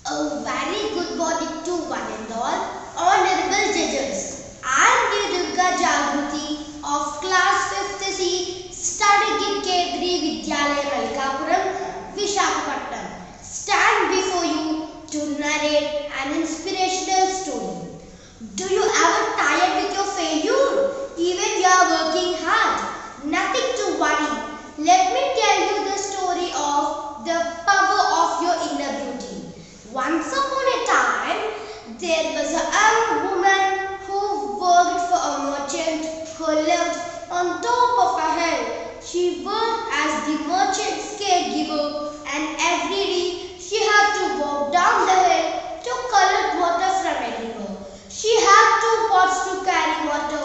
A very good morning to one and all, honorable judges. I am Durga Jagruti of class 5th C, studying in K3 Vidyalaya Malkapuram, Vishakhapatnam. Stand before you to narrate an inspirational story. Do you ever tired with your failure? Even you are working hard. Nothing to worry. Let me tell you the story of the power of your inner beauty. Once upon a time, there was a young woman who worked for a merchant who lived on top of a hill. She worked as the merchant's caregiver, and every day she had to walk down the hill to collect water from a river. She had 2 pots to carry water,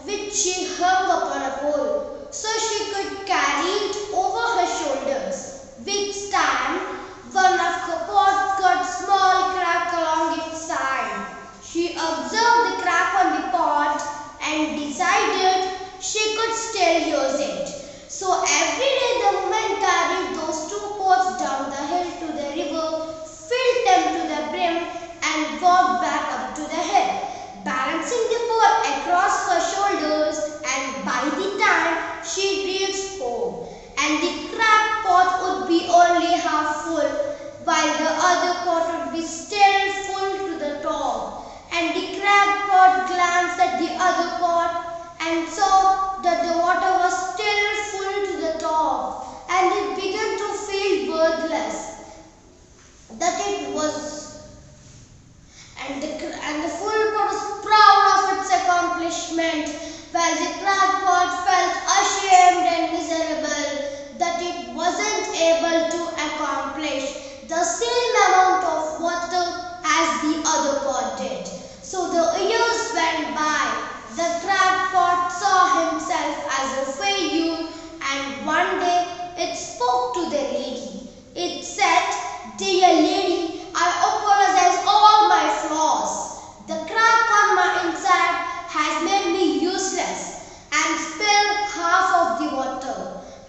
which she hung upon a pole, so she could carry it over her shoulders. With time, one of her pots got small crack along its side. She observed the crack on the pot and decided she could still use it. So every day the woman carried those 2 pots down the hill to the river, filled them to the brim and walked back up to the hill, balancing the pot across her shoulders, and by the time she reached home, and the cracked pot would be only half full, while the other pot would be still full to the top. And the cracked pot glanced at the other pot and saw that the water was still full to the top, and it began to feel worthless. That it was, and the full pot was proud of its accomplishment, while the cracked pot felt ashamed and miserable that it wasn't able to accomplish the same amount of water as the other pot did. So the years went by. The cracked pot saw himself as a failure, and one day it spoke to the lady. It said, "Dear lady, I apologize all my flaws. The crack on my inside has made me useless and spilled half of the water.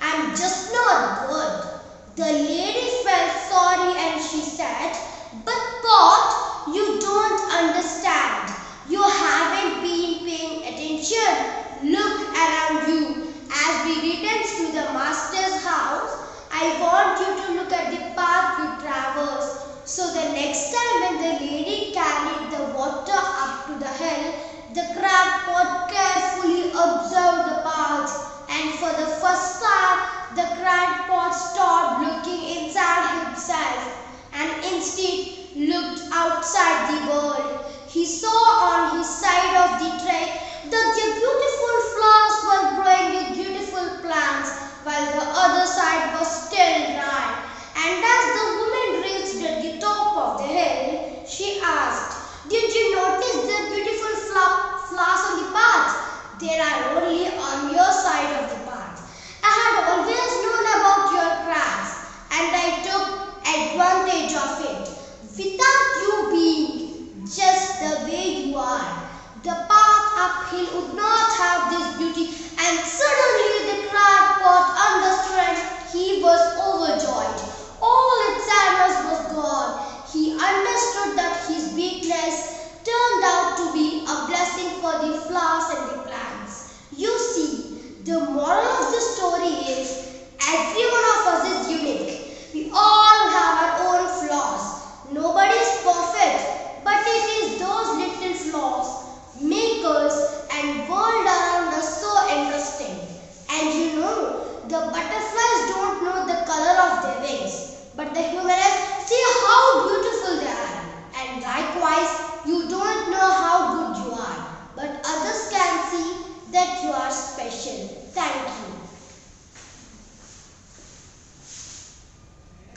I'm just not good." The lady felt sorry and she said, "But pot, you don't understand. You haven't been paying attention. Look around you. As we return to the master's house, I want you to look at the path we traversed." So the next time when the lady carried the water up to the hill, the cracked pot carefully observed the path, and for the first time, the cracked pot stopped looking inside himself and instead looked outside the world. He saw on his side of the track that the beautiful flowers were growing with beautiful plants, while the other side was still dry. And as the woman reached the top of the hill, she asked, "Did you notice the beautiful flowers on the path? They are only on your side of the path. I had always known about your cracks, and I took advantage of it. Without you being just the way you are, the path uphill would not have this beauty." And suddenly the cracked pot understood. He was overjoyed. All its sadness was gone. He understood that his weakness turned out to be a blessing for the flowers and the plants. You see, the moral